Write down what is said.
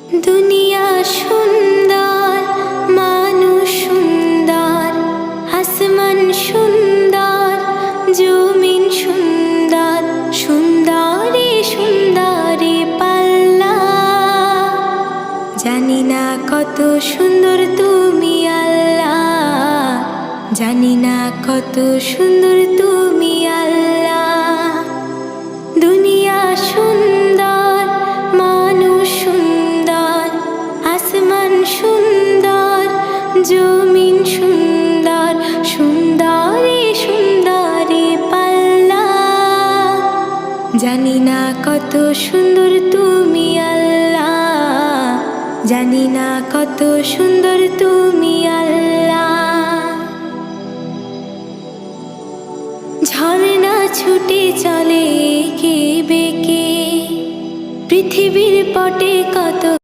দুনিয়া সুন্দর, মানুষ সুন্দর, আসমান সুন্দর, জমিন সুন্দর, সুন্দরে সুন্দরে পাল্লা। জানি না কত সুন্দর তুমি আল্লাহ, জানি না কত সুন্দর তুমি আল্লাহ। দুনিয়া সুন্দর, মানুষ সুন্দর, আসমান সুন্দর, জমিন সুন্দর, সুন্দরে সুন্দরে পাল্লা। জানি না কত সুন্দর তুমি আল্লাহ, জানি না কত সুন্দর তুমি আল্লাহ। ঝর্ণা ছুটে চলে এঁকে বেঁকে, পৃথিবীর পটে কত